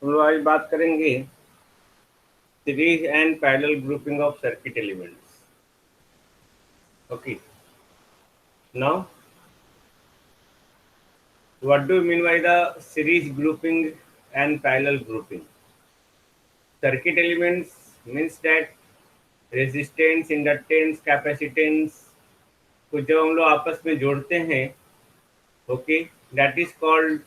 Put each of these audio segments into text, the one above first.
हम लोग आज बात करेंगे series and parallel grouping of circuit elements. Okay, now what do you mean by the series grouping and parallel grouping? Circuit elements means that resistance, inductance, capacitance को जब हम लोग आपस में जोड़ते हैं, ओके, दैट इज कॉल्ड,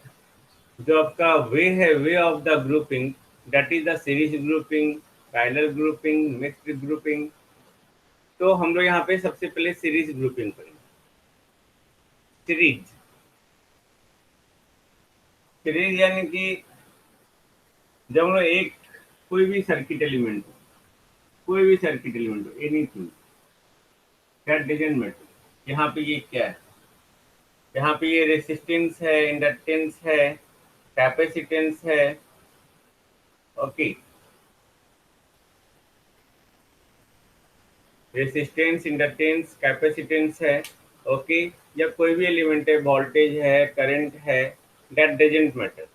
जो आपका वे है, way of the grouping, that is the series grouping, parallel grouping, mixed grouping. तो हम लोग यहाँ पे सबसे पहले सीरीज ग्रुपिंग करेंगे। सीरीज सीरीज यानी कि जब हम लोग एक कोई भी सर्किट एलिमेंट हो, एनीथिंग, दैट डजंट मैटर। यहाँ पे ये क्या है, यहाँ पे ये रेसिस्टेंस है, इंडक्टेंस है, कैपेसिटेंस है। ओके, रेसिस्टेंस, इंडक्टेंस, कैपेसिटेंस है। ओके, या कोई भी एलिमेंट है, वोल्टेज है, करंट है, that doesn't matter.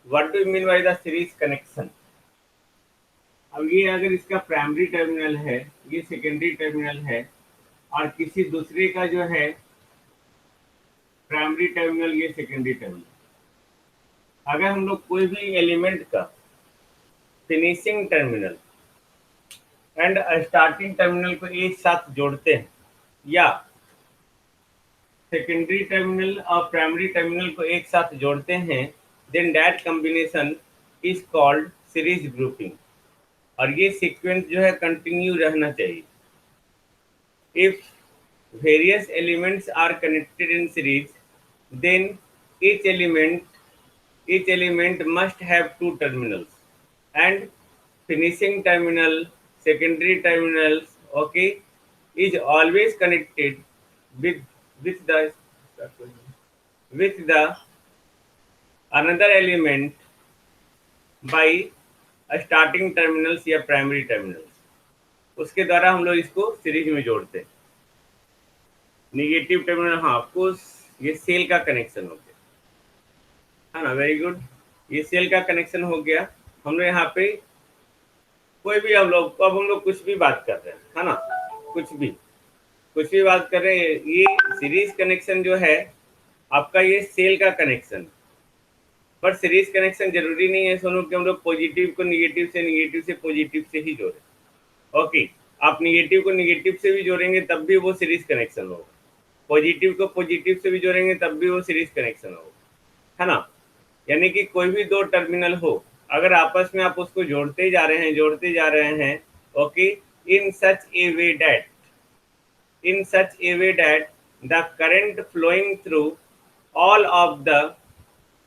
What do you mean by the series connection? अब ये अगर इसका प्राइमरी टर्मिनल है, ये सेकेंडरी टर्मिनल है, और किसी दूसरे का जो है प्राइमरी टर्मिनल, ये सेकेंडरी टर्मिनल, अगर हम लोग कोई भी एलिमेंट का finishing terminal and starting terminal को एक साथ जोड़ते हैं, या सेकेंडरी टर्मिनल और प्राइमरी टर्मिनल को एक साथ जोड़ते हैं, then that combination is called series grouping. और ये सीक्वेंस जो है कंटिन्यू रहना चाहिए। If various elements are connected in series, then each element must have two terminals, and finishing terminal, secondary terminals, okay, is always connected with with the with the another element by starting terminals या primary terminals। उसके द्वारा हम लोग इसको series में जोड़ते हैं। Negative terminal, हाँ ऑफकोर्स, ये सेल का कनेक्शन हो गया है ना, वेरी गुड, ये सेल का कनेक्शन हो गया। हम लोग यहाँ पे कोई भी, हम लोग कुछ भी बात कर रहे हैं, है ना, कुछ भी बात कर रहे हैं। ये सीरीज कनेक्शन जो है आपका, ये सेल का कनेक्शन। पर सीरीज कनेक्शन जरूरी नहीं है सोनू कि हम लोग पॉजिटिव को निगेटिव से पॉजिटिव से ही जोड़े। ओके, आप निगेटिव को निगेटिव से भी जोड़ेंगे तब भी वो सीरीज कनेक्शन होगा, पॉजिटिव को पॉजिटिव से भी जोड़ेंगे तब भी वो सीरीज कनेक्शन होगा, है ना। यानी कि कोई भी दो टर्मिनल हो, अगर आपस में आप उसको जोड़ते जा रहे हैं, okay, in such a way that the current flowing through all of the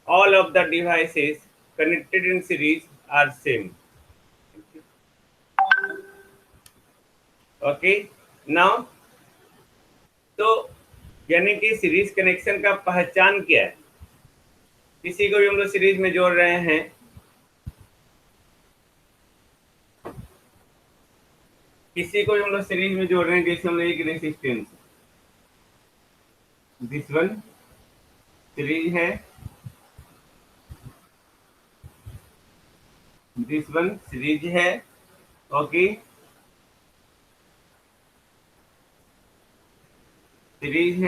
all of the devices connected in series are same। Okay, now, तो यानी कि सीरीज कनेक्शन का पहचान क्या है? किसी को भी हम लोग सीरीज में जोड़ रहे हैं, जैसे हम लोग एक रेसिस्टेंस, दिस वन सीरीज है, दिस वन सीरीज है। ओके, सीरीज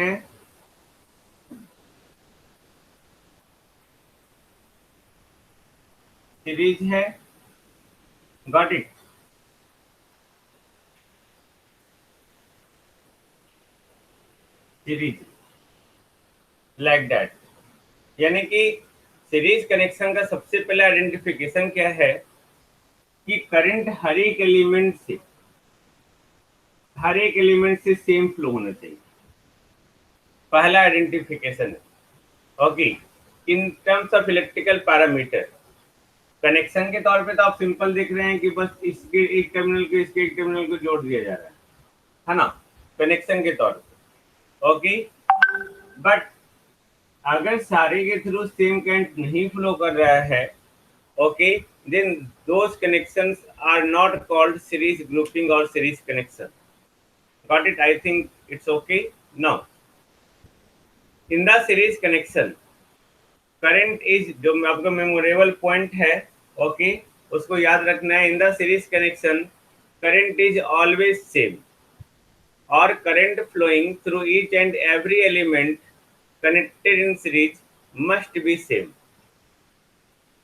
है, got it. Series like that, यानी कि सीरीज कनेक्शन का सबसे पहला आइडेंटिफिकेशन क्या है कि करंट हर एक एलिमेंट से सेम फ्लो होना चाहिए, पहला आइडेंटिफिकेशन है। Okay, in terms of electrical parameter, connection के तौर पे तो आप सिंपल देख रहे हैं कि बस इसके एक टर्मिनल को इसके एक टर्मिनल को जोड़ दिया जा रहा है ना, कनेक्शन के तौर पे। ओके, बट अगर सारे के थ्रू सेम करंट नहीं फ्लो कर रहा है, okay, then those connections are not called series grouping और series connection. Got it? I think it's okay now. In the series connection, current is, जो आपका मेमोरेबल पॉइंट है, ओके, उसको याद रखना है। In the series connection current is always same और current flowing through each and every element connected in series must be same,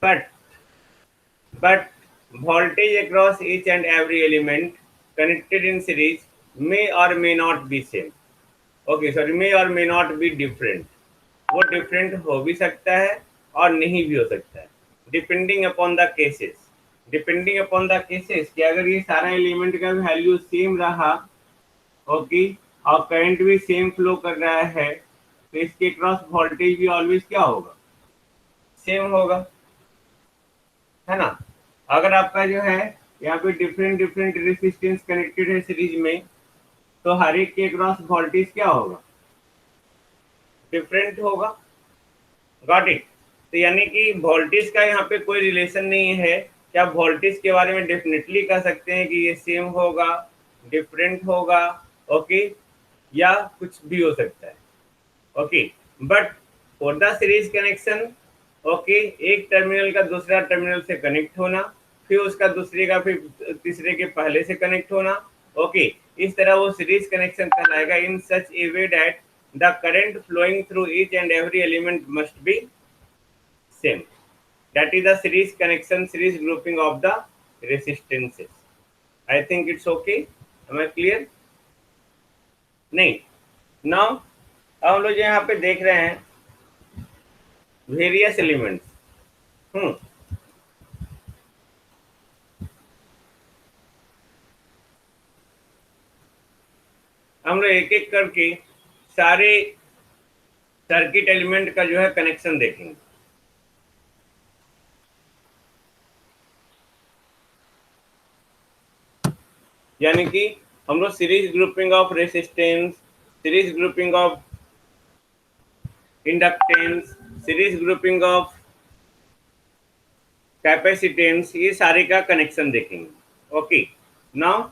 but voltage across each and every element connected in series may or may not be same. Okay, sorry, may or may not be different. वो different हो भी सकता है और नहीं भी हो सकता है, depending upon the cases. Depending upon the cases कि अगर ये सारा एलिमेंट का वैल्यू सेम रहा, ओके, और करंट भी सेम फ्लो कर रहा है, तो इसके क्रॉस वोल्टेज भी ऑलवेज क्या होगा, सेम होगा, है ना। अगर आपका जो है यहाँ पे डिफरेंट डिफरेंट रेसिस्टेंस कनेक्टेड है सीरीज में, तो हर एक के क्रॉस वोल्टेज क्या होगा, डिफरेंट होगा। Got it. तो यानी कि वोल्टेज का यहाँ पे कोई रिलेशन नहीं है कि आप वोल्टेज के बारे में डेफिनेटली कह सकते हैं कि ये सेम होगा, डिफरेंट होगा, ओके, या कुछ भी हो सकता है, okay. But for the series connection, okay, एक टर्मिनल का दूसरा टर्मिनल से कनेक्ट होना, फिर उसका दूसरे का फिर तीसरे के पहले से कनेक्ट होना, ओके, इस तरह वो सीरीज कनेक्शन कहलाएगा। In such a way that the current flowing through each and every element must be same, that is the series connection, series grouping of the resistances. I think it's okay. Am I clear? नहीं। Now अब हम लोग यहाँ पे देख रहे हैं various elements. हम लोग एक एक करके सारे सर्किट एलिमेंट का जो है कनेक्शन देखेंगे। यानी कि हम लोग series grouping of resistance, series grouping of inductance, series grouping of capacitance, ये सारे का कनेक्शन देखेंगे। ओके, नाउ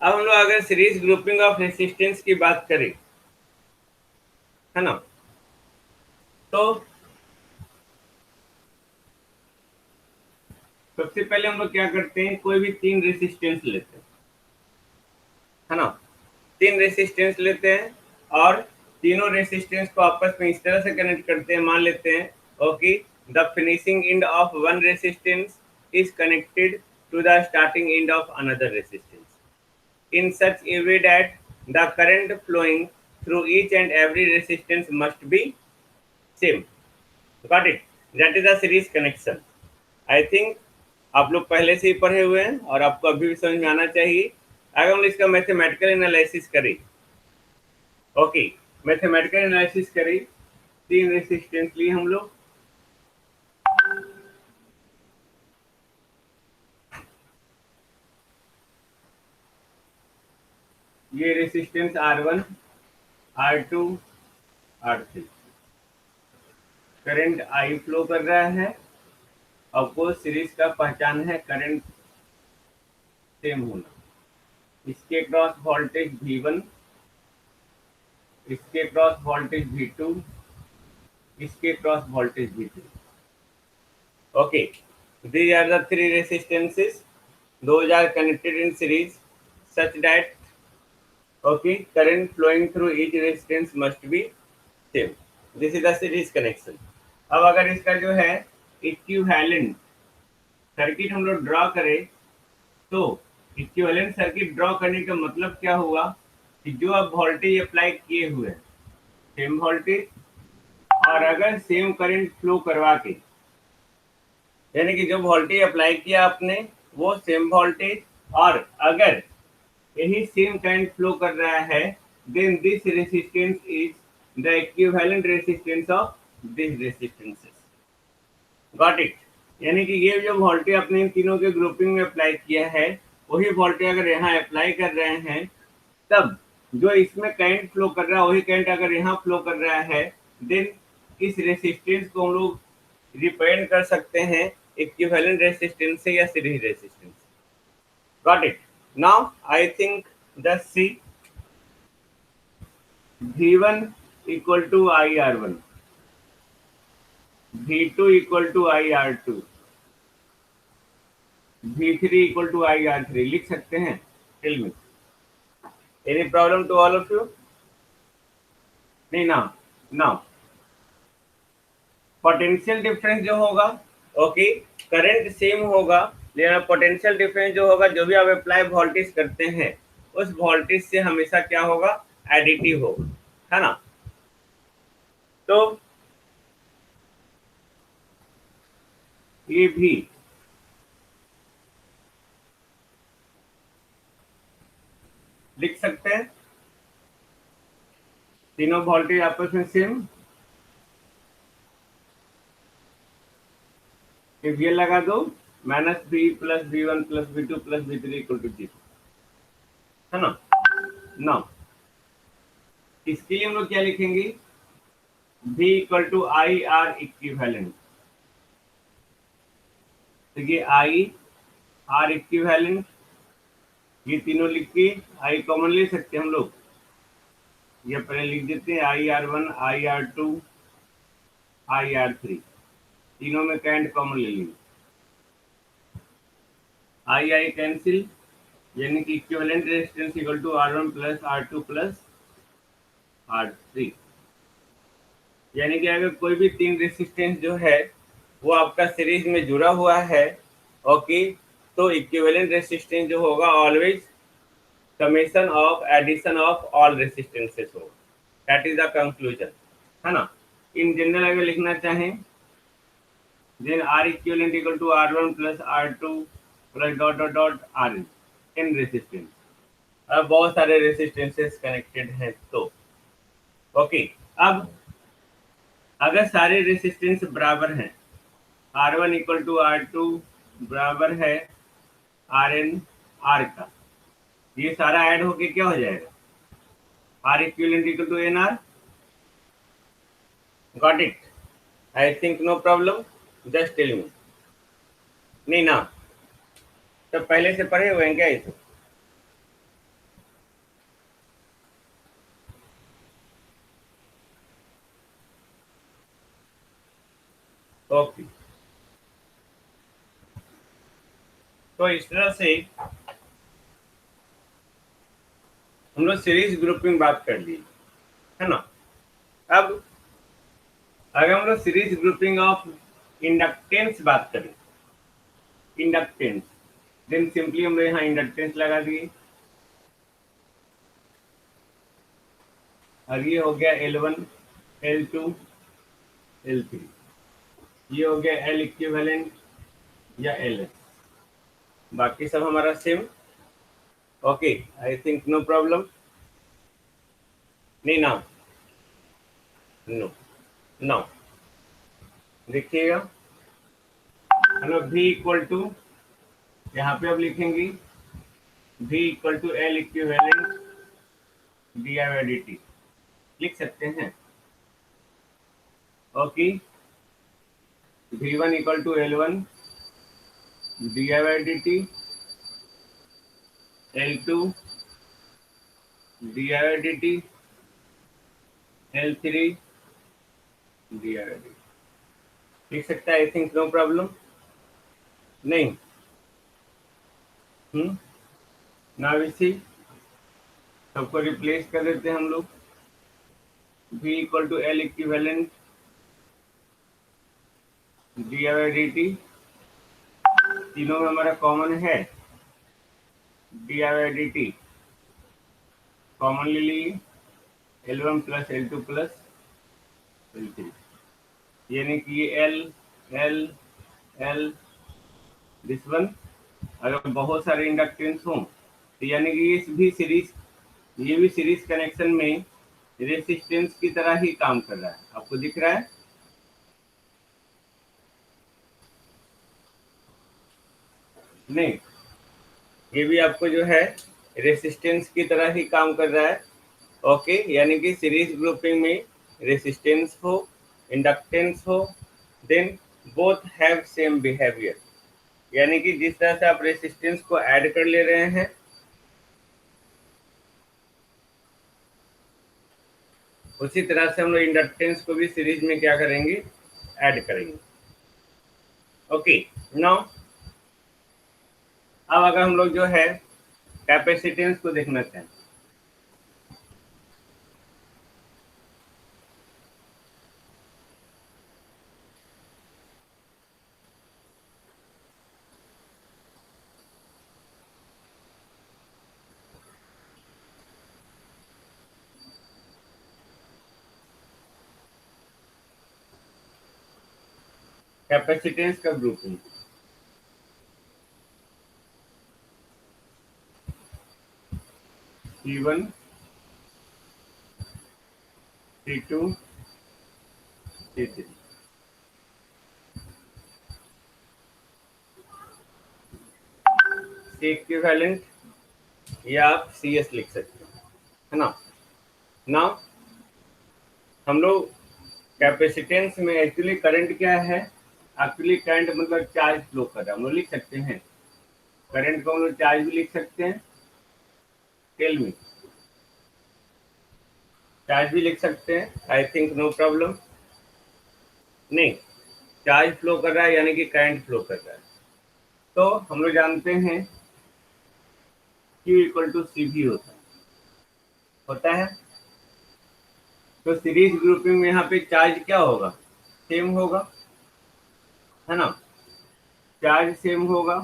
अब हम लोग अगर सीरीज ग्रुपिंग ऑफ रेसिस्टेंस की बात करें, है ना, तो सबसे पहले हम लोग क्या करते हैं, कोई भी तीन रेसिस्टेंस लेते हैं, है ना। तीन रेसिस्टेंस लेते हैं और तीनों रेसिस्टेंस को आपस में इस तरह से कनेक्ट करते हैं। मान लेते हैं okay, the finishing end of one resistance is connected to the starting end of another resistance in such a way that the current flowing through each and every resistance must be same. Got it? That is the series connection. I think आप लोग पहले से ही पढ़े हुए हैं और आपको अभी भी समझ में आना चाहिए। अगर हम इसका मैथमेटिकल एनालिसिस करें, ओके, मैथमेटिकल एनालिसिस करें, तीन रेसिस्टेंस लिए हम लोग, ये resistance R1, R2, R3, current I flow कर रहा है। आपको सीरीज का पहचान है करंट सेम होना। इसके क्रॉस वोल्टेज V1, इसके क्रॉस वोल्टेज V2, इसके cross voltage V3। Okay, these are the three resistances. Those are connected in series such that okay, current flowing through each resistance must be same. This is the series connection. अब अगर इसका जो है equivalent circuit हम लोग draw करें, तो equivalent circuit draw करने का मतलब क्या हुआ कि जो आप वोल्टेज अप्लाई किए हुए हैं सेम वोल्टेज, और अगर सेम करंट फ्लो करवा के, यानी कि जो वोल्टेज अप्लाई किया आपने वो सेम वोल्टेज, और अगर यही सेम करंट फ्लो कर रहा है, then this resistance is the equivalent resistance of this resistances. Got it? यानी कि ये जो वोल्टेज आपने इन तीनों के ग्रुपिंग में अप्लाई किया है, वही वोल्टेज अगर यहाँ अप्लाई कर रहे हैं, तब जो इसमें करंट फ्लो कर रहा है वही करंट अगर यहाँ फ्लो कर रहा है, देन इस रेसिस्टेंस को हम लोग रिप्रेजेंट कर सकते हैं इक्विवेलेंट रेसिस्टेंस से या series resistance. Got it? Now I think just see V1 equal to IR1, V2 equal to IR2, V3 equal to IR3 लिख सकते हैं? Tell me, any problem to all of you? नहीं ना? ना, potential difference जो होगा, okay, current same होगा, लेकिन पोटेंशियल डिफरेंस जो होगा, जो भी आप अप्लाई वोल्टेज करते हैं, उस वोल्टेज से हमेशा क्या होगा? एडिटिव होगा, है ना? तो ये भी लिख सकते हैं, तीनों वोल्टेज आपस में सेम। if ये लगा दो, -V plus V1 plus V2 plus V3 equal to 0, है ना? ना, इसके लिए हम लोग क्या लिखेंगे? V equal to I R equivalent. तो ये आई आर इक्विवेलेंट, ये तीनों लिख के आई कॉमन ले सकते हैं हम लोग। ये पहले लिख देते हैं, IR1 IR2 IR3, तीनों में करंट कॉमन ले लेंगे। आई कैंसिल, यानी कि equivalent resistance equal to R1 plus R2 plus R3। यानी कि अगर कोई भी तीन रेजिस्टेंस जो है वो आपका सीरीज में जुड़ा हुआ है, ओके, तो इक्विवेलेंट रेजिस्टेंस जो होगा always summation of addition of all resistances होगा। दैट इज द कंक्लूजन, है ना? इन जनरल अगर लिखना चाहें, then R equivalent equal to R1 plus R2 plus dot dot dot RN, n resistance. अब बहुत सारे रेजिस्टेंसेस कनेक्टेड हैं, तो ओके, अब अगर सारे रेजिस्टेंस बराबर हैं, R1 इक्वल टू R2 बराबर है RN R का, ये सारा ऐड होके क्या हो जाएगा? R equivalent equal to NR। Got it? I think no problem, just tell me. नहीं ना? तो पहले से पढ़े हुए हैं क्या इसे? ओके, तो इस तरह से हम लोग सीरीज ग्रुपिंग बात कर ली, है ना? अब अगर हम लोग सीरीज ग्रुपिंग ऑफ इंडक्टेंस बात करें, इंडक्टेंस, देन सिंपली हम लोग यहाँ इंडक्टेंस लगा दिए, और ये हो गया L1 L2 L3, ये हो गया L इक्विवेलेंट या LS, बाकी सब हमारा same. Okay, I think no problem. नहीं ना? नो, नो, देखिएगा, हम लोग V इक्वल टू, यहाँ पे अब लिखेंगे V equal to L equivalent D लिख सकते हैं। Okay, V1 equal to L1 D L2 D L3 D लिख सकता है। I think no problem. नहीं, ना इसी सबको रिप्लेस कर देते हैं हम लोग। V equal to L equivalent D तीनों में हमारा कॉमन है, डी कॉमन ले लिए, L1 plus L2 plus L3, यानी कि ये L L दिस वन। अगर बहुत सारे इंडक्टेंस हों तो यानी कि ये भी सीरीज कनेक्शन में रेसिस्टेंस की तरह ही काम कर रहा है। आपको दिख रहा है? नहीं, ये भी आपको जो है रेसिस्टेंस की तरह ही काम कर रहा है। ओके, यानी कि सीरीज ग्रुपिंग में रेसिस्टेंस हो, इंडक्टेंस हो, then both have same behaviour, यानी कि जिस तरह से आप रेसिस्टेंस को ऐड कर ले रहे हैं, उसी तरह से हम लोग इंडक्टेंस को भी सीरीज में क्या करेंगे? ऐड करेंगे। ओके, नाउ अब अगर हम लोग जो है कैपेसिटेंस को देखना चाहें, कैपेसिटेंस का grouping, C1 C2 C3, C equivalent या आप CS लिख सकते हैं, है ना। नाउ हम लोग कैपेसिटेंस में एक्चुअली करंट क्या है, एक्चुअली करंट मतलब चार्ज फ्लो कर रहा है, हम लोग लिख सकते हैं करंट को, हम लोग चार्ज भी लिख सकते हैं, टेल मी, चार्ज भी लिख सकते हैं, आई थिंक नो प्रॉब्लम। नहीं, चार्ज फ्लो कर रहा है यानी कि करंट फ्लो कर रहा है, तो हम लोग जानते हैं Q इक्वल टू सी भी होता है। तो सीरीज ग्रुपिंग में यहाँ पे चार्ज क्या होगा, सेम होगा, है ना, चार्ज सेम होगा,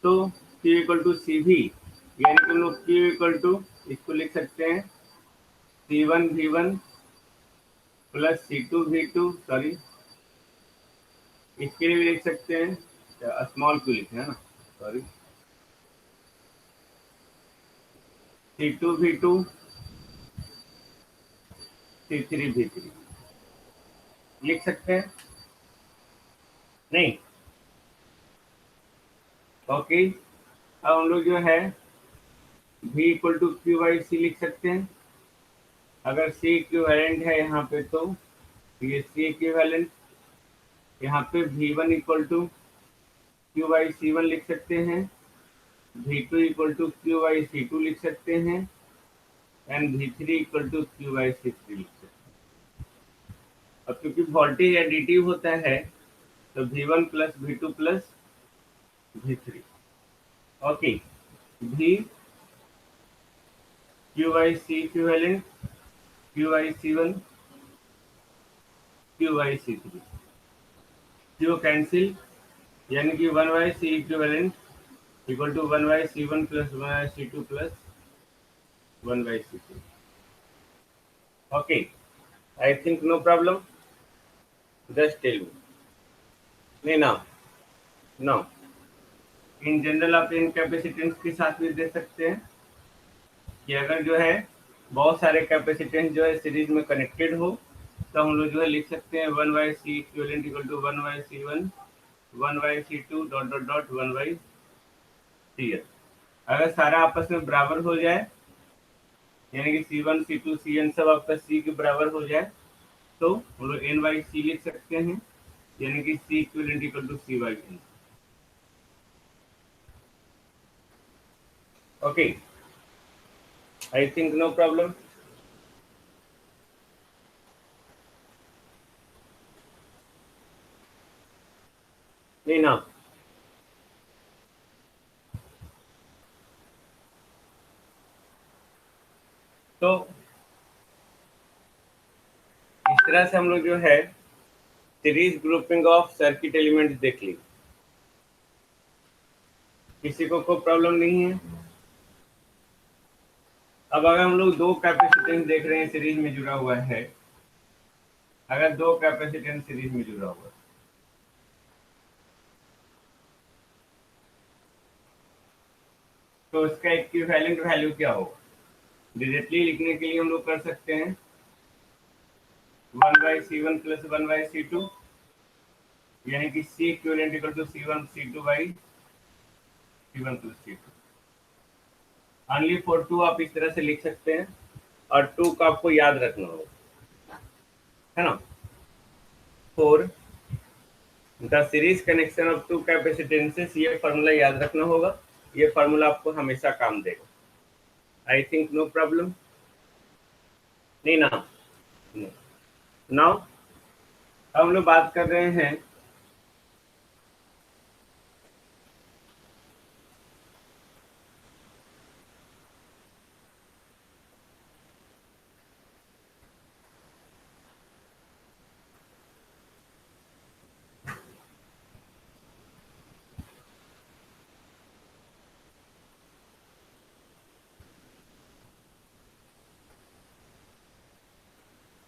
तो Q इक्वल टू सी भी, यानी कि हम लोग Q इक्वल टू इसको लिख सकते हैं C1 V1 plus C2 V2, sorry इसके लिए भी लिख सकते हैं स्मॉल क्यू लिखे है ना, sorry C2 V2 C3 V3 लिख सकते हैं, नहीं, ओके। अब हम लोग जो है V equal to Q by C लिख सकते हैं, अगर C इक्विवेलेंट है यहाँ पे तो ये C इक्विवेलेंट, यहाँ पे V1 equal to Q by C1 लिख सकते हैं, V2 equal to Q by C2 लिख सकते हैं, and V3 equal to Q by C3 लिख सकते हैं। अब क्योंकि वोल्टेज एडिटिव होता है तो V1 plus V2 plus V3, okay, V Q by C equivalent Q by C1 Q by C3, Q cancel, यानी कि 1 by C equivalent equal to 1 by C1 plus 1 by C2 plus 1 by C3, okay, I think no problem, just tell me, नहीं ना, no, in general आप इन capacitance के साथ भी दे सकते हैं कि अगर जो है बहुत सारे कैपेसिटेंस जो है सीरीज में कनेक्टेड हो तो हम लोग जो है लिख सकते हैं 1 by C equivalent equal to 1 by C1 1 by C2 dot dot डॉट 1 बाई CS। अगर सारा आपस में बराबर हो जाए, यानी कि C1 C2 Cn सब आपका C के बराबर हो जाए, तो हम लोग N बाई C लिख सकते हैं, यानी कि C equivalent equal to C by N, okay, I think no problem, नहीं ना। तो इस तरह से हम लोग जो है series grouping of circuit element देख ली, किसी को कोई प्रॉब्लम नहीं है। अब अगर हम लोग दो कैपेसिटेंस देख रहे हैं सीरीज में जुड़ा हुआ है, अगर दो कैपेसिटेंस सीरीज में जुड़ा हुआ है तो इसका इक्विवेलेंट वैल्यू क्या होगा, डायरेक्टली लिखने के लिए हम लोग कर सकते हैं 1 by C1 plus 1 by C2, यानी कि C equivalent equal to C1 C2 by C1 plus C2, only for two आप इस तरह से लिख सकते हैं, और टू का आपको याद रखना होगा, है ना, for the series connection of two capacitances, ये फार्मूला याद रखना होगा, ये फार्मूला आपको हमेशा काम देगा, आई थिंक नो प्रॉब्लम, नहीं ना, नाउ हम लोग बात कर रहे हैं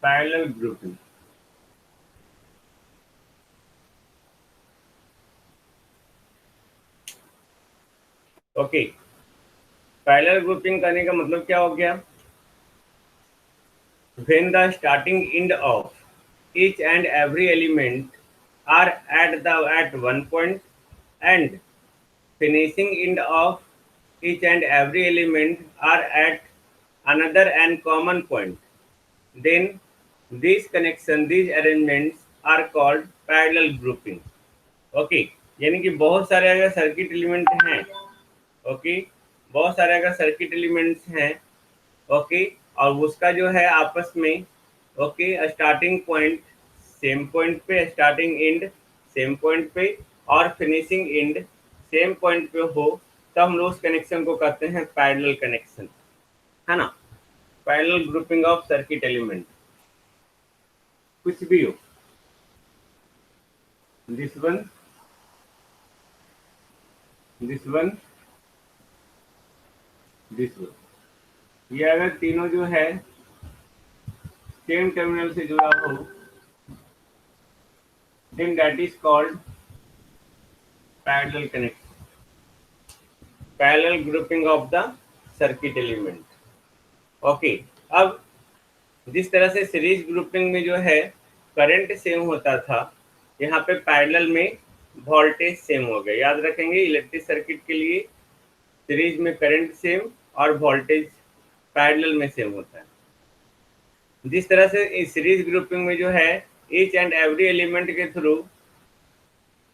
parallel grouping. Okay, parallel grouping करने का मतलब क्या हो गया? When the starting end of each and every element are at one point and finishing end of each and every element are at another and common point, then these arrangements are called parallel grouping. Okay, यानी कि बहुत सारे अगर circuit element हैं, okay, बहुत सारे अगर circuit elements हैं, ओके, और उसका जो है आपस में, okay, starting point same point पे, स्टार्टिंग एंड सेम पॉइंट पे और फिनिशिंग एंड सेम पॉइंट पे हो, तब हम लोग उस कनेक्शन को कहते हैं पैरेलल कनेक्शन, है ना? Parallel grouping of circuit element, कुछ भी हो, this one, this one, this one, ये अगर तीनों जो है सेम टर्मिनल से जुड़ा हो, then that is called parallel connection, parallel grouping of the circuit element. Okay, अब जिस तरह से सीरीज ग्रुपिंग में जो है करंट सेम होता था, यहाँ पे पैरेलल में वोल्टेज सेम हो गया। याद रखेंगे, इलेक्ट्रिक सर्किट के लिए सीरीज में करंट सेम और वोल्टेज पैरेलल में सेम होता है। जिस तरह से सीरीज ग्रुपिंग में जो है ईच एंड एवरी एलिमेंट के through,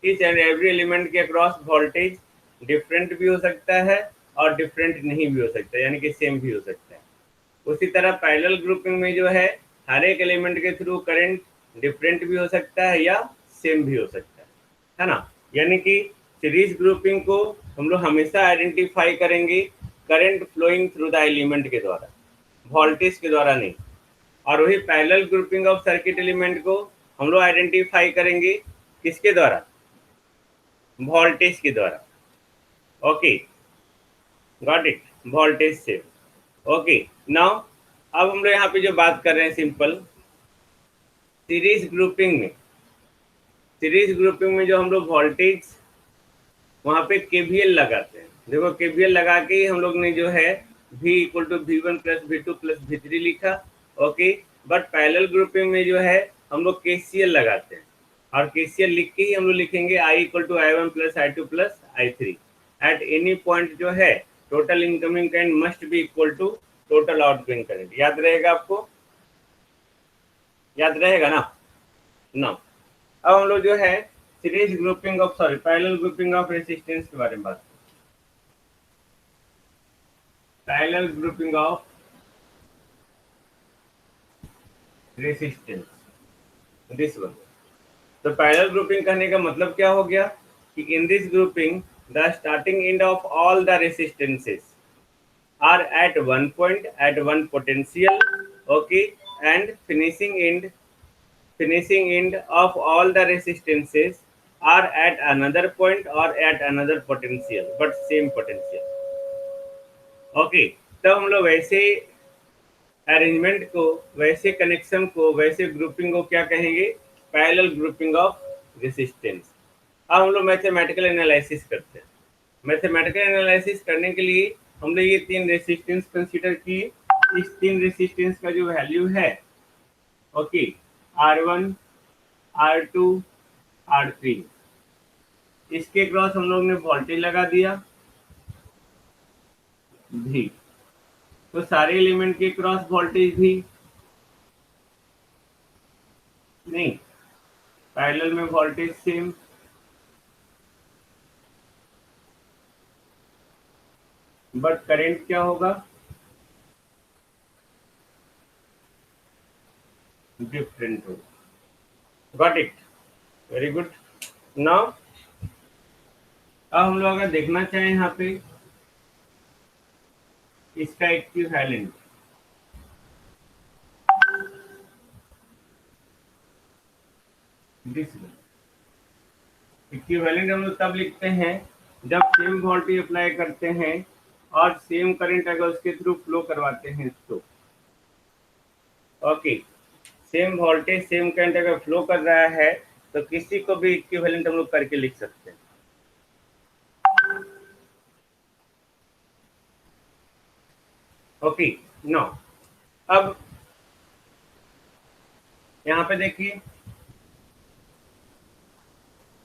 each and every element के अक्रॉस वोल्टेज डिफरेंट भी हो सकता है और डिफरेंट नहीं भी हो सकता, यानी कि सेम भी हो सकता है। उसी तरह पैरेलल ग्रुपिंग में जो है हर एक एलिमेंट के थ्रू करंट डिफरेंट भी हो सकता है या सेम भी हो सकता है ना? यानी कि सीरीज ग्रुपिंग को हम लोग हमेशा आइडेंटिफाई करेंगे current flowing through the element के द्वारा, वोल्टेज के द्वारा नहीं। और वही parallel grouping of circuit element को हम लोग आइडेंटिफाई करेंगे किसके द्वारा? वोल्टेज के द्वारा। ओके, गॉट इट, वोल्टेज से। ओके, नाउ अब हम लोग यहाँ पे जो बात कर रहे हैं सिंपल सीरीज ग्रुपिंग में, सीरीज ग्रुपिंग में जो हम लोग वोल्टेज वहाँ पे केवीएल लगाते हैं। देखो, केवीएल लगा के ही हम लोग ने जो है V equal to V1 plus V2 plus V3 लिखा। ओके, बट पैरेलल ग्रुपिंग में जो है हम लोग KCL लगाते हैं और KCL लिख के ही हम लोग लिखेंगे I equal to I1 plus I2 plus I3 at any point जो है total incoming current must be equal to total outgoing current. याद रहेगा आपको? याद रहेगा ना? ना, अब हम लोग जो है series grouping of parallel grouping of resistance के बारे में बात करें। Parallel grouping of resistance, this one. तो पैरेलल ग्रुपिंग करने का मतलब क्या हो गया कि in this grouping the starting end of all the resistances are at one point at one potential, okay, and finishing end of all the resistances are at another point or at another potential but same potential। Okay, तब हम लोग वैसे arrangement को, वैसे connection को, वैसे grouping को क्या कहेंगे? Parallel grouping of resistance. अब हम लोग मैथमेटिकल एनालिसिस करते हैं। मैथमेटिकल एनालिसिस करने के लिए हमने ये तीन रेसिस्टेंस कंसीडर की। इस तीन रेसिस्टेंस का जो वैल्यू है, ओके, R1, R2, R3, इसके क्रॉस हम लोग ने वोल्टेज लगा दिया V, तो सारे एलिमेंट के क्रॉस वोल्टेज भी नहीं, पैरेलल में वोल्टेज सेम, बट करंट क्या होगा? डिफरेंट होगा। Got it, very good. Now अब हम लोग अगर देखना चाहें यहाँ पे इसका इक्विवेलेंट, दिस इक्विवेलेंट हम लोग तब लिखते हैं जब सेम वोल्टेज अप्लाई करते हैं और सेम करंट अगर उसके थ्रू फ्लो करवाते हैं तो। Okay, same voltage same current अगर फ्लो कर रहा है तो किसी को भी इक्विवेलेंट हम लोग करके लिख सकते हैं। ओके, नो अब यहाँ पे देखिए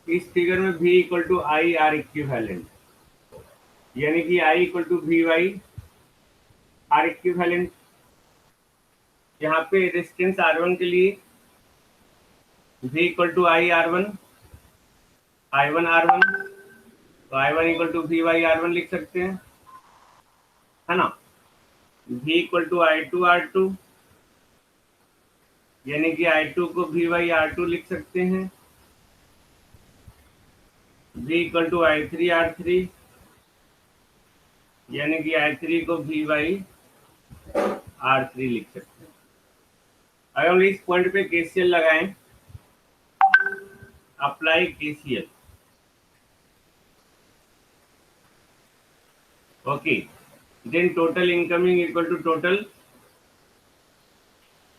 इस फिगर में V equal to I R equivalent, यानी कि I equal to V by R equivalent. यहाँ पे रेजिस्टेंस R1 के लिए V equal to I R one, I1 R1, तो I1 equal to V Y R1 लिख सकते हैं, है ना। V equal to I2 R2, यानी कि I2 को वी वाई R2 लिख सकते हैं। V equal to I3 R3, यानी कि I3 को वी वाई R3 लिख सकते हैं। अगर हम इस पॉइंट पे KCL लगाएं, apply KCL, okay, then total incoming equal to total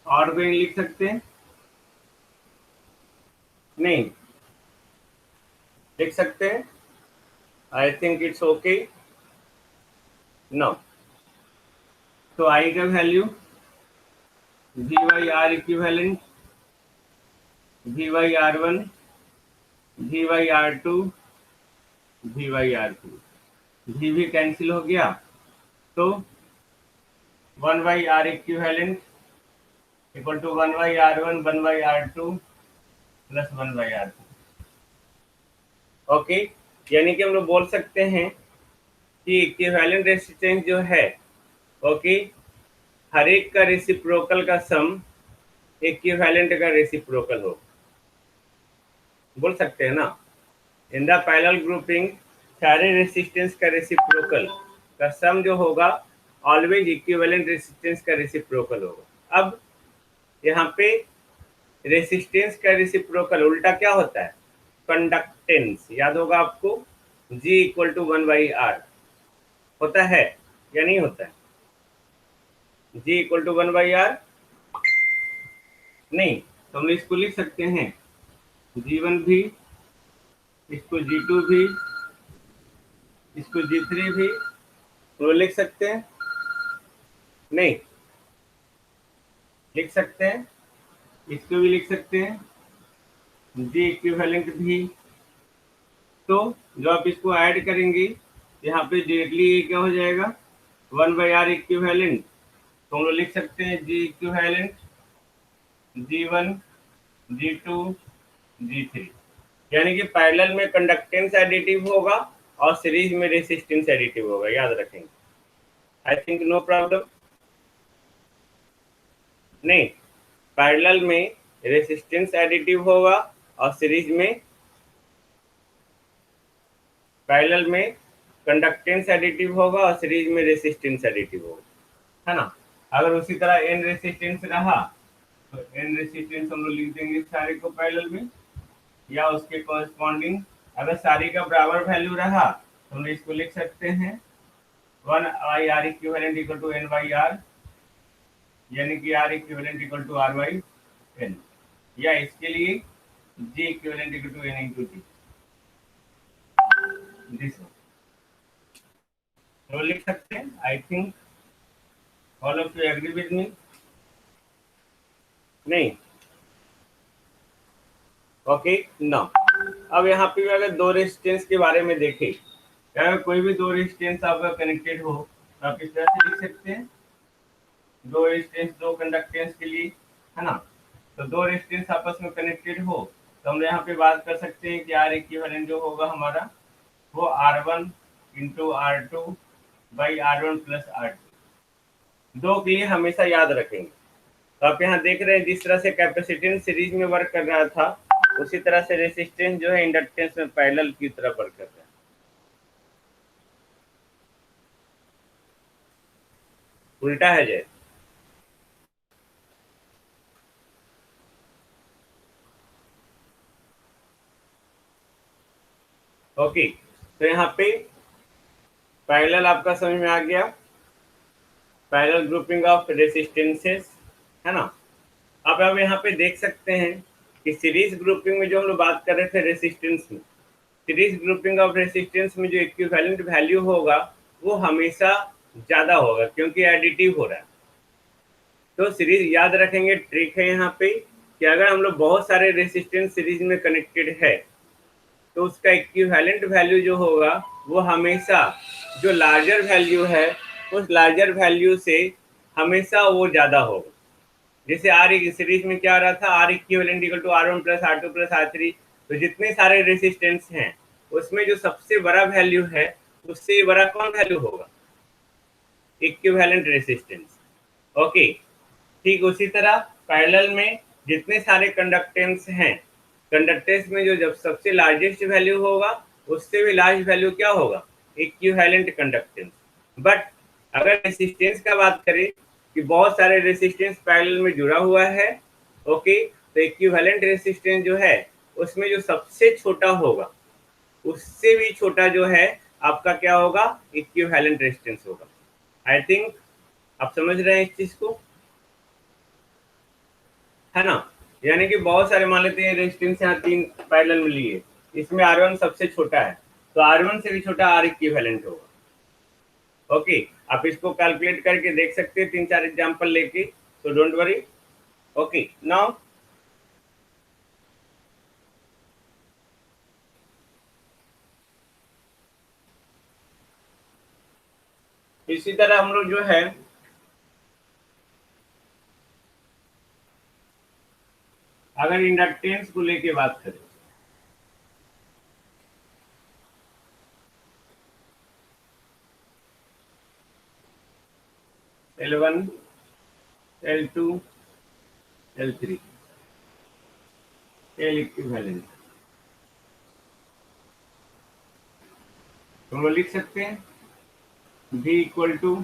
outgoing लिख सकते हैं, नहीं लिख सकते हैं, I think it's okay. No, तो आई का value V by R equivalent, V by R one, V by R two, V by R two, V भी कैंसिल हो गया, तो one by R equivalent equal to one by R one, one by R two plus one by R to. Okay, यानी कि हम लोग बोल सकते हैं कि इक्विवेलेंट रेजिस्टेंस जो है, ओके, हर एक का रेसिप्रोकल का सम इक्विवेलेंट का रेसिप्रोकल हो, बोल सकते हैं ना। इन द पैरेलल ग्रुपिंग सारे रेसिस्टेंस का रेसिप्रोकल का सम जो होगा ऑलवेज इक्विवेलेंट रेसिस्टेंस का रेसिप्रोकल होगा। अब यहाँ पे रेसिस्टेंस का रेसिप्रोकल उल्टा क्या होता है, कंडक्टेंस, याद होगा आपको, G equal to one by R होता है या नहीं होता है, G equal to one by R, नहीं, तो हम इसको लिख सकते हैं G1 भी, इसको G2 भी, इसको G3 भी, तो लिख सकते हैं, नहीं लिख सकते हैं, इसको भी लिख सकते हैं, G इक्विवेलेंट भी। तो जो आप इसको ऐड करेंगे यहाँ पे डायरेक्टली ये क्या हो जाएगा, वन बाई आर इक्विवेलेंट, तो हम लोग लिख सकते हैं G equivalent G1, G2, G3, यानी कि पैरेलल में कंडक्टेंस एडिटिव होगा और सीरीज में रेसिस्टेंस एडिटिव होगा, याद रखेंगे। आई थिंक नो प्रॉब्लम, नहीं, पैरेलल में रेसिस्टेंस एडिटिव होगा और सीरीज में, पैरेलल में कंडक्टेंस एडिटिव होगा और सीरीज में रेसिस्टेंस एडिटिव होगा, है ना। अगर उसी तरह एन रेसिस्टेंस रहा तो एन रेसिस्टेंस हम लोग लिख देंगे सारे को पैरेलल में, या उसके कॉरेस्पॉन्डिंग अगर सारे का बराबर वैल्यू रहा तो हम इसको लिख सकते हैं one I R equivalent equal to N by R, यानी कि R equivalent equal to R by N, या इसके लिए G equivalent equal to N into T, this तो लिख सकते हैं। I think all of you agree with me, नहीं, ओके ना। अब यहाँ पे अगर दो रेजिस्टेंस के बारे में देखें, अगर कोई भी दो रेजिस्टेंस आपका कनेक्टेड हो तो आप इस तरह से लिख सकते हैं, दो रेजिस्टेंस दो कंडक्टेंस के लिए, है ना। तो दो रेजिस्टेंस आपस में कनेक्टेड हो तो हम यहाँ पे बात कर सकते हैं कि आर इक्विवेलेंट जो होगा हमारा वो R1 into R2 by R1 plus R2, दो के लिए हमेशा याद रखेंगे, तो आप यहाँ देख रहे हैं जिस तरह से कैपेसिटेंस सीरीज में वर्क कर रहा था, उसी तरह से रेसिस्टेंस जो है इंडक्टेंस में पैरेलल की तरह वर्क कर रहा है। उल्टा है जय। ओके, तो यहाँ पे पैरेलल आपका समझ में आ गया, पैरेलल ग्रुपिंग ऑफ रेसिस्टेंसेस, है ना। अब यहाँ पे देख सकते हैं कि सीरीज ग्रुपिंग में जो हम लोग बात कर रहे थे रेसिस्टेंस में, सीरीज ग्रुपिंग ऑफ रेसिस्टेंस में जो इक्विवेलेंट वैल्यू होगा वो हमेशा ज्यादा होगा क्योंकि एडिटिव हो रहा है। तो सीरीज याद रखेंगे, ट्रिक है यहाँ पे कि अगर हम लोग बहुत सारे रेसिस्टेंस सीरीज में कनेक्टेड है तो उसका इक्विवेलेंट वैल्यू जो होगा वो हमेशा जो लार्जर वैल्यू है उस लार्जर वैल्यू से हमेशा वो ज्यादा होगा। जैसे आर सीरीज में क्या आ रहा था, R equivalent equal to R1 plus R2 plus R3। तो जितने सारे रेसिस्टेंस हैं उसमें जो सबसे बड़ा वैल्यू है उससे बड़ा कौन वैल्यू होगा, इक्विवेलेंट रेसिस्टेंस। ओके, ठीक उसी तरह पैरेलल में जितने सारे कंडक्टेंस हैं, कंडक्टेंस में जो जब सबसे लार्जेस्ट वैल्यू होगा उससे भी लार्ज वैल्यू क्या होगा, इक्विवेलेंट कंडक्टेंस। बट अगर रेसिस्टेंस का बात करें कि बहुत सारे रेसिस्टेंस पैरेलल में जुड़ा हुआ है, ओके, तो इक्विवेलेंट रेसिस्टेंस जो है उसमें जो सबसे छोटा होगा उससे भी छोटा जो है आपका क्या होगा, इक्विवेलेंट रेसिस्टेंस होगा। आई थिंक आप समझ रहे हैं इस चीज को, है ना। यानी कि बहुत सारे मान लेते हैं रेजिस्टेंस यहाँ तीन पैरेलल में लिए, इसमें R1 सबसे छोटा है तो R1 से भी छोटा R इक्विवेलेंट होगा। ओके, आप इसको कैलकुलेट करके देख सकते हैं तीन चार एग्जांपल लेके, तो डोंट वरी। ओके, नाउ इसी तरह हम लोग जो है अगर इंडक्टेंस को लेके बात करें, L1 L2 L3 L equivalent, तो हम लोग लिख सकते हैं V equal to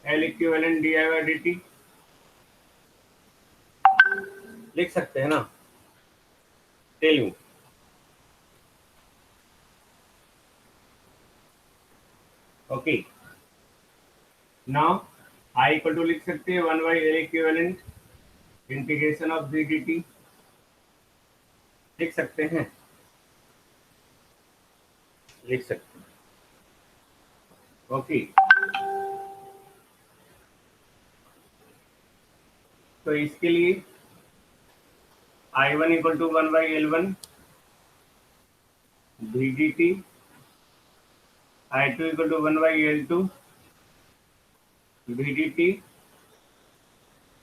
L equivalent D I by D T, लिख सकते हैं ना। Tell me. Okay, now I equal to लिख सकते हैं 1/L equivalent integration of V D T, लिख सकते हैं, लिख सकते हैं। ओके, तो इसके लिए I1 equal to 1/L1 V D T, I2 equal to 1/L2 V D T,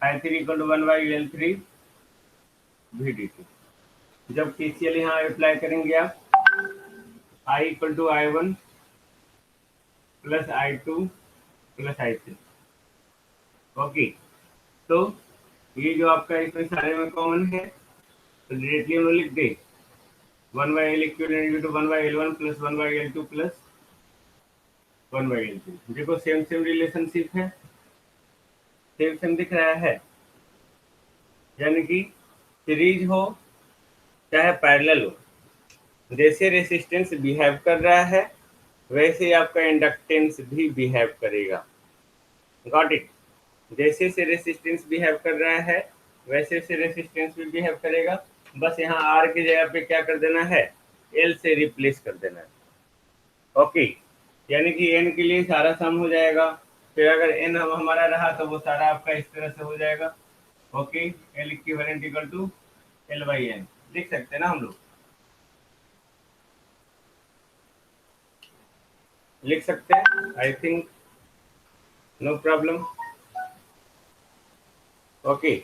I3 equal to 1/L3 V D T. जब KCL यहाँ अप्लाई करेंगे आप, I equal to I1 plus I2 plus I3। Okay, तो ये जो आपका इसमें सारे में कॉमन है तो डायरेक्टली हम लोग लिख दे 1/L equivalent to 1/L1 plus 1/L2 plus 1/L3। देखो सेम सेम रिलेशनशिप है, सेम सेम दिख रहा है, यानी कि सीरीज हो चाहे पैरेलल हो, जैसे रेसिस्टेंस बिहेव कर रहा है वैसे ही आपका इंडक्टेंस भी बिहेव करेगा। Got it. जैसे से रेसिस्टेंस बिहेव कर रहा है वैसे से रेसिस्टेंस भी बिहेव करेगा, बस यहाँ आर की जगह पे क्या कर देना है, एल से रिप्लेस कर देना है। ओके, यानी कि एन के लिए सारा सम हो जाएगा, फिर अगर एन हमारा रहा तो वो सारा आपका इस तरह से हो जाएगा। Okay, L equivalent equal to L by N, लिख सकते हैं ना हम लोग, लिख सकते हैं, I think no problem. Okay,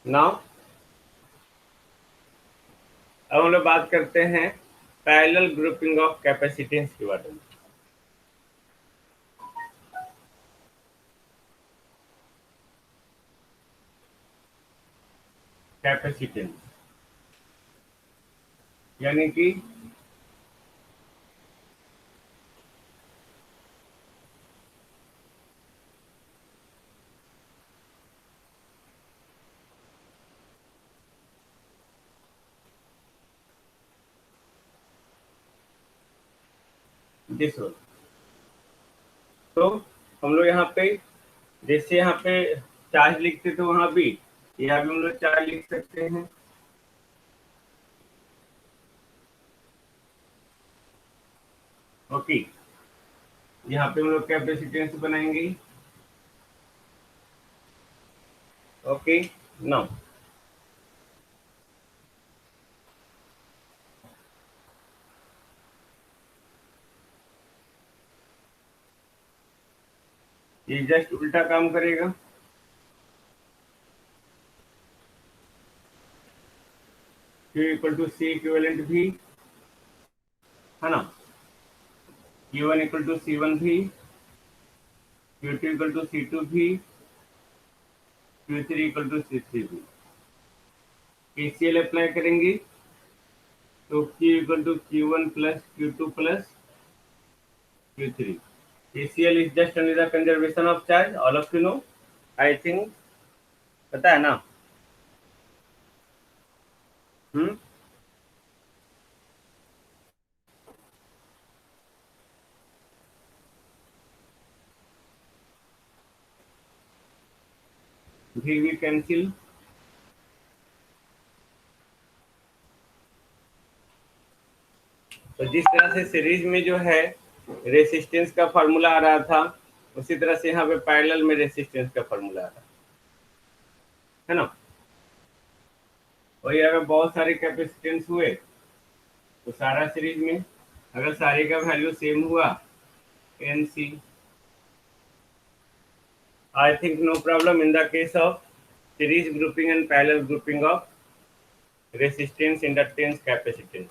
now अब हम लोग बात करते हैं पैरेलल ग्रुपिंग ऑफ कैपेसिटेंस के बारे में। कैपेसिटेंस, यानी कि दिस वन। तो हम लोग यहाँ पे जैसे यहाँ पे चार्ज लिखते तो वहां भी, यहाँ भी हम लोग चार्ज लिख सकते हैं। ओके, यहाँ पे हम लोग कैपेसिटेंस बनाएंगे। ओके, नाउ ये जस्ट उल्टा काम करेगा। Q equal to C equivalent भी, है ना। Q1 इक्वल टू C1 भी, Q2 इक्वल टू C2 भी, Q3 इक्वल टू C3 भी। KCL अप्लाई करेंगे तो Q equal to Q1 plus Q2 plus Q3। KCL is just only the conservation of charge, all of you know, I think पता है ना। हम्म, भी cancel. तो जिस तरह से सीरीज में जो है रेसिस्टेंस का फार्मूला आ रहा था, उसी तरह से यहाँ पे पैरेलल में रेसिस्टेंस का फार्मूला आ रहा है ना। वही अगर बहुत सारे कैपेसिटेंस हुए तो सारा सीरीज में, अगर सारे का वैल्यू सेम हुआ, N C, I think no problem in the case of series grouping and parallel grouping of resistance, inductance, capacitance.